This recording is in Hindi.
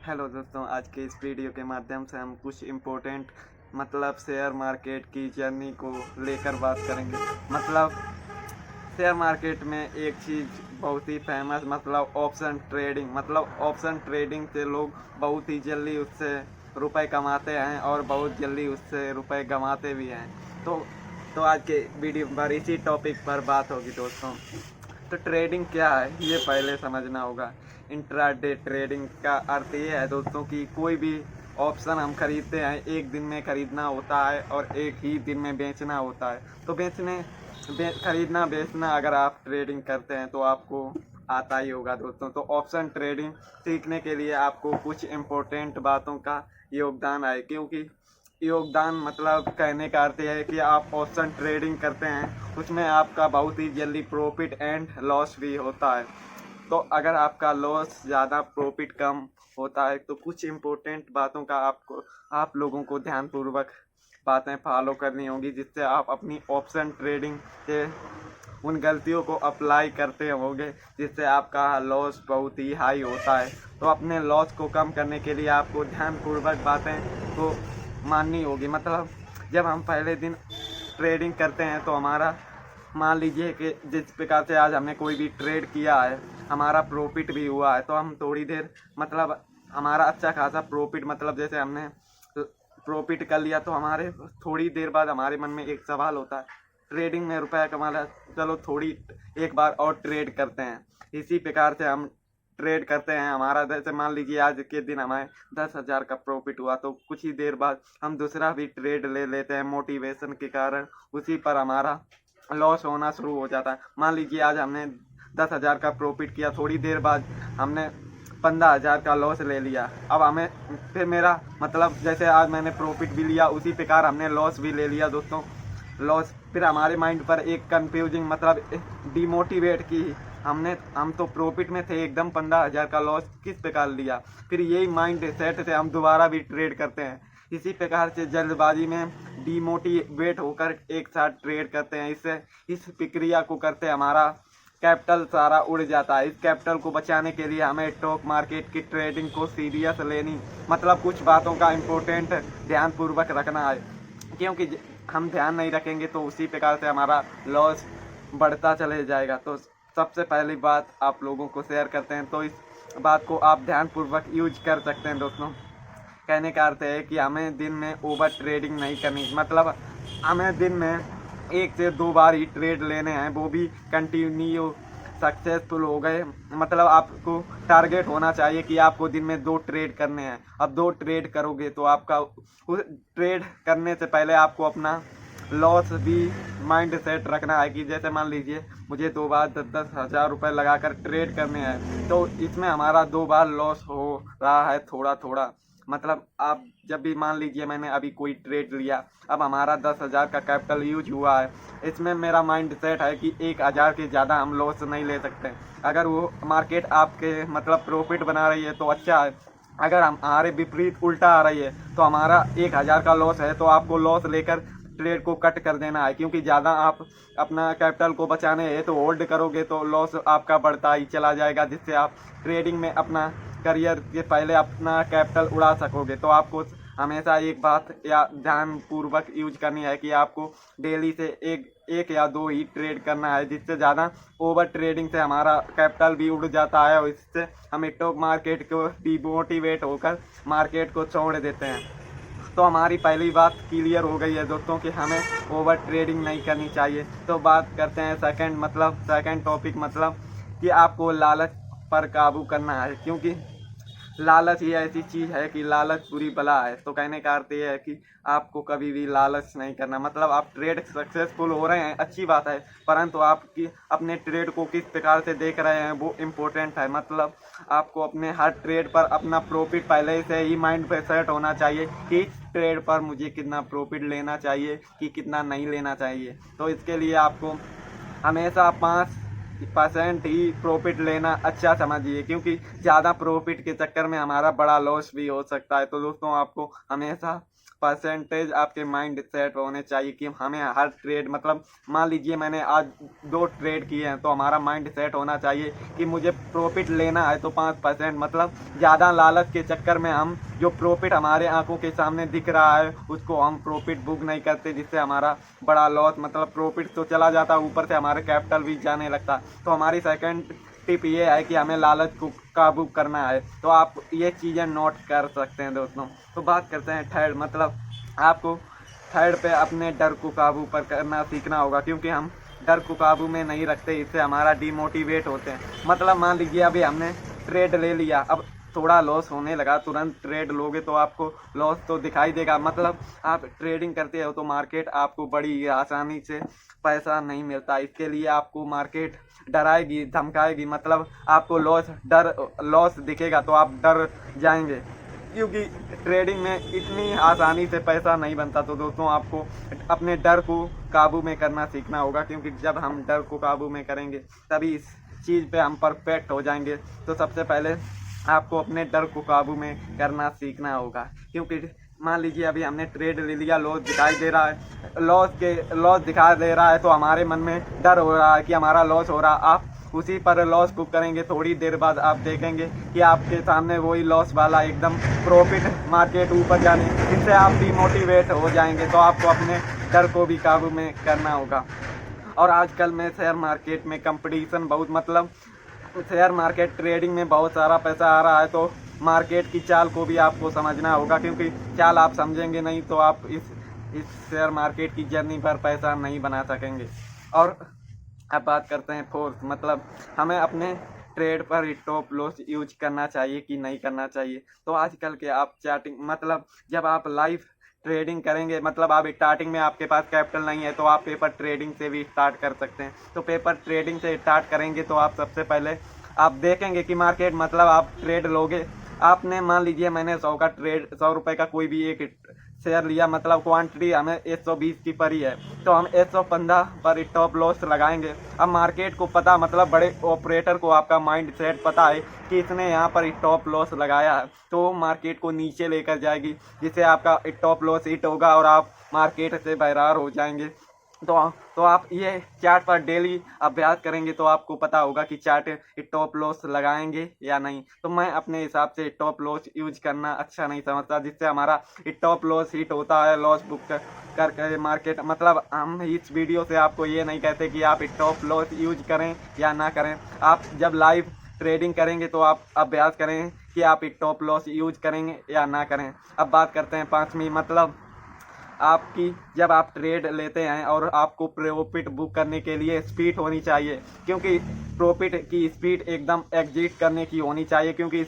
हेलो दोस्तों, आज के इस वीडियो के माध्यम से हम कुछ इम्पोर्टेंट शेयर मार्केट की जर्नी को लेकर बात करेंगे। शेयर मार्केट में एक चीज़ बहुत ही famous option trading. Option trading से लोग बहुत ही जल्दी उससे रुपए कमाते हैं और बहुत जल्दी उससे रुपए गंवाते भी हैं। तो आज के वीडियो पर इसी टॉपिक पर बात होगी दोस्तों। तो ट्रेडिंग क्या है ये पहले समझना होगा। इंट्राडे ट्रेडिंग का अर्थ ये है दोस्तों कि कोई भी ऑप्शन हम खरीदते हैं, एक दिन में खरीदना होता है और एक ही दिन में बेचना होता है। तो खरीदना बेचना अगर आप ट्रेडिंग करते हैं तो आपको आता ही होगा दोस्तों। तो ऑप्शन ट्रेडिंग सीखने के लिए आपको कुछ इम्पोर्टेंट बातों का योगदान है, क्योंकि योगदान कहने का अर्थ है कि आप ऑप्शन ट्रेडिंग करते हैं, उसमें आपका बहुत ही जल्दी प्रॉफिट एंड लॉस भी होता है। तो अगर आपका लॉस ज़्यादा प्रॉफिट कम होता है तो कुछ इम्पोर्टेंट बातों का आप लोगों को ध्यानपूर्वक बातें फॉलो करनी होगी, जिससे आप अपनी ऑप्शन ट्रेडिंग से उन गलतियों को अप्लाई करते होंगे जिससे आपका लॉस बहुत ही हाई होता है। तो अपने लॉस को कम करने के लिए आपको ध्यानपूर्वक बातें को माननी होगी। जब हम पहले दिन ट्रेडिंग करते हैं तो हमारा मान लीजिए कि जिस प्रकार से आज हमने कोई भी ट्रेड किया है, हमारा प्रॉफिट भी हुआ है, तो हम थोड़ी देर हमारा अच्छा खासा प्रॉफिट जैसे हमने प्रॉफिट कर लिया, तो हमारे थोड़ी देर बाद हमारे मन में एक सवाल होता है, ट्रेडिंग में रुपया कमाना, चलो थोड़ी एक बार और ट्रेड करते हैं। इसी प्रकार से हम ट्रेड करते हैं। हमारा जैसे मान लीजिए आज के दिन हमारे 10,000 का प्रॉफिट हुआ, तो कुछ ही देर बाद हम दूसरा भी ट्रेड ले लेते हैं। मोटिवेशन के कारण उसी पर हमारा लॉस होना शुरू हो जाता है। मान लीजिए आज हमने 10,000 का प्रॉफिट किया, थोड़ी देर बाद हमने 15,000 का लॉस ले लिया। अब हमें फिर मेरा जैसे आज मैंने प्रॉफिट भी लिया, उसी प्रकार हमने लॉस भी ले लिया दोस्तों। लॉस फिर हमारे माइंड पर एक कंफ्यूजिंग डिमोटिवेट की, हम तो प्रॉफिट में थे एकदम, 15,000 का लॉस किस प्रकार लिया। फिर यही माइंड सेट से हम दोबारा भी ट्रेड करते हैं। इसी प्रकार से जल्दबाजी में डिमोटिवेट होकर एक साथ ट्रेड करते हैं। इस प्रक्रिया को करते हमारा कैपिटल सारा उड़ जाता है। इस कैपिटल को बचाने के लिए हमें स्टॉक मार्केट की ट्रेडिंग को सीरियस लेनी, कुछ बातों का इम्पोर्टेंट ध्यानपूर्वक रखना है, क्योंकि हम ध्यान नहीं रखेंगे तो उसी प्रकार से हमारा लॉस बढ़ता चले जाएगा। तो सबसे पहली बात आप लोगों को शेयर करते हैं, तो इस बात को आप ध्यानपूर्वक यूज कर सकते हैं दोस्तों। कहने का अर्थ है कि हमें दिन में ओवर ट्रेडिंग नहीं करनी, हमें दिन में 1 से 2 बार ही ट्रेड लेने हैं, वो भी कंटिन्यू सक्सेसफुल हो गए। आपको टारगेट होना चाहिए कि आपको दिन में 2 ट्रेड करने हैं। अब 2 ट्रेड करोगे तो आपका उस ट्रेड करने से पहले आपको अपना लॉस भी माइंड सेट रखना है कि जैसे मान लीजिए मुझे 2 बार 10-10 हज़ार रुपये लगाकर ट्रेड करने हैं, तो इसमें हमारा 2 बार लॉस हो रहा है थोड़ा थोड़ा। आप जब भी मान लीजिए मैंने अभी कोई ट्रेड लिया, अब हमारा 10,000 का कैपिटल यूज हुआ है, इसमें मेरा माइंड सेट है कि 1,000 के ज़्यादा हम लॉस नहीं ले सकते। अगर वो मार्केट आपके प्रॉफिट बना रही है तो अच्छा है, अगर हमारे विपरीत उल्टा आ रही है तो हमारा 1,000 का लॉस है, तो आपको लॉस लेकर ट्रेड को कट कर देना है, क्योंकि ज़्यादा आप अपना कैपिटल को बचाने है तो होल्ड करोगे तो लॉस आपका बढ़ता ही चला जाएगा, जिससे आप ट्रेडिंग में अपना करियर के पहले अपना कैपिटल उड़ा सकोगे। तो आपको हमेशा एक बात या ध्यानपूर्वक यूज करनी है कि आपको डेली से एक या 2 ही ट्रेड करना है, जिससे ज़्यादा ओवर ट्रेडिंग से हमारा कैपिटल भी उड़ जाता है और इससे हम स्टॉक मार्केट को डिमोटिवेट होकर मार्केट को छोड़ देते हैं। तो हमारी पहली बात क्लियर हो गई है दोस्तों कि हमें ओवर ट्रेडिंग नहीं करनी चाहिए। तो बात करते हैं सेकंड टॉपिक कि आपको लालच पर काबू करना है, क्योंकि लालच ही ऐसी चीज़ है कि लालच बुरी बला है। तो कहने का अर्थ ये है कि आपको कभी भी लालच नहीं करना। आप ट्रेड सक्सेसफुल हो रहे हैं, अच्छी बात है, परंतु आपकी अपने ट्रेड को किस प्रकार से देख रहे हैं वो इम्पोर्टेंट है। आपको अपने हर ट्रेड पर अपना प्रॉफिट पहले से ही माइंड पे सेट होना चाहिए कि इस ट्रेड पर मुझे कितना प्रॉफिट लेना चाहिए कि कितना नहीं लेना चाहिए। तो इसके लिए आपको हमेशा 5 परसेंट ही प्रॉफिट लेना अच्छा समझिए, क्योंकि ज़्यादा प्रॉफिट के चक्कर में हमारा बड़ा लॉस भी हो सकता है। तो दोस्तों आपको हमेशा परसेंटेज आपके माइंड सेट होने चाहिए कि हमें हर ट्रेड मतलब मान लीजिए मैंने आज 2 ट्रेड किए हैं, तो हमारा माइंड सेट होना चाहिए कि मुझे प्रॉफिट लेना है तो 5% मतलब ज़्यादा लालच के चक्कर में हम जो प्रॉफिट हमारे आंखों के सामने दिख रहा है उसको हम प्रॉफिट बुक नहीं करते, जिससे हमारा बड़ा लॉस मतलब प्रॉफिट तो चला जाता है, ऊपर से हमारे कैपिटल भी जाने लगता। तो हमारी सेकंड टिप ये है कि हमें लालच को काबू करना है। तो आप ये चीज़ें नोट कर सकते हैं दोस्तों। तो बात करते हैं थर्ड, मतलब आपको थर्ड पे अपने डर को काबू पर करना सीखना होगा, क्योंकि हम डर को काबू में नहीं रखते, इससे हमारा डिमोटिवेट होते हैं। मतलब मान लीजिए अभी हमने ट्रेड ले लिया, अब थोड़ा लॉस होने लगा, तुरंत ट्रेड लोगे तो आपको लॉस तो दिखाई देगा। मतलब आप ट्रेडिंग करते हो तो मार्केट आपको बड़ी आसानी से पैसा नहीं मिलता, इसके लिए आपको मार्केट डराएगी धमकाएगी, मतलब आपको लॉस दिखेगा तो आप डर जाएंगे, क्योंकि ट्रेडिंग में इतनी आसानी से पैसा नहीं बनता। तो दोस्तों आपको अपने डर को काबू में करना सीखना होगा, क्योंकि जब हम डर को काबू में करेंगे तभी इस चीज़ पे हम परफेक्ट हो जाएंगे। तो सबसे पहले आपको अपने डर को काबू में करना सीखना होगा, क्योंकि मान लीजिए अभी हमने ट्रेड ले लिया, लॉस दिखाई दे रहा है, लॉस दिखाई दे रहा है, तो हमारे मन में डर हो रहा है कि हमारा लॉस हो रहा है। आप उसी पर लॉस बुक करेंगे, थोड़ी देर बाद आप देखेंगे कि आपके सामने वही लॉस वाला एकदम प्रॉफिट मार्केट ऊपर जाने, इससे आप डिमोटिवेट हो जाएंगे। तो आपको अपने डर को भी काबू में करना होगा। और आजकल में शेयर मार्केट में कंपटीशन बहुत, मतलब शेयर मार्केट ट्रेडिंग में बहुत सारा पैसा आ रहा है, तो मार्केट की चाल को भी आपको समझना होगा, क्योंकि चाल आप समझेंगे नहीं तो आप इस शेयर मार्केट की जर्नी पर पैसा नहीं बना सकेंगे। और अब बात करते हैं फोर्थ, मतलब हमें अपने ट्रेड पर स्टॉप लॉस यूज करना चाहिए कि नहीं करना चाहिए। तो आजकल के आप चार्टिंग, मतलब जब आप लाइव ट्रेडिंग करेंगे, मतलब आप स्टार्टिंग में आपके पास कैपिटल नहीं है तो आप पेपर ट्रेडिंग से भी स्टार्ट कर सकते हैं। तो पेपर ट्रेडिंग से स्टार्ट करेंगे तो आप सबसे पहले आप देखेंगे कि मार्केट, मतलब आप ट्रेड लोगे, आपने मान लीजिए मैंने 100 रुपये का कोई भी एक शेयर लिया, मतलब क्वांटिटी हमें 120 की पड़ी है, तो हम 115 पर स्टॉप लॉस लगाएंगे। अब मार्केट को पता, मतलब बड़े ऑपरेटर को आपका माइंड सेट पता है कि इसने यहाँ पर स्टॉप लॉस लगाया है, तो मार्केट को नीचे लेकर जाएगी, जिससे आपका स्टॉप लॉस हिट होगा और आप मार्केट से बहिरार हो जाएंगे। तो आप ये चार्ट पर डेली अभ्यास करेंगे तो आपको पता होगा कि चार्ट स्टॉप लॉस लगाएंगे या नहीं। तो मैं अपने हिसाब से स्टॉप लॉस यूज करना अच्छा नहीं समझता, जिससे हमारा स्टॉप लॉस हिट होता है, लॉस बुक करके मार्केट, मतलब हम इस वीडियो से आपको ये नहीं कहते कि आप स्टॉप लॉस यूज करें या ना करें। आप जब लाइव ट्रेडिंग करेंगे तो आप अभ्यास करें कि आप स्टॉप लॉस यूज करेंगे या ना करें। अब बात करते हैं पांचवी, मतलब आपकी जब आप ट्रेड लेते हैं और आपको प्रॉफिट बुक करने के लिए स्पीड होनी चाहिए, क्योंकि प्रॉफिट की स्पीड एकदम एग्जिट करने की होनी चाहिए, क्योंकि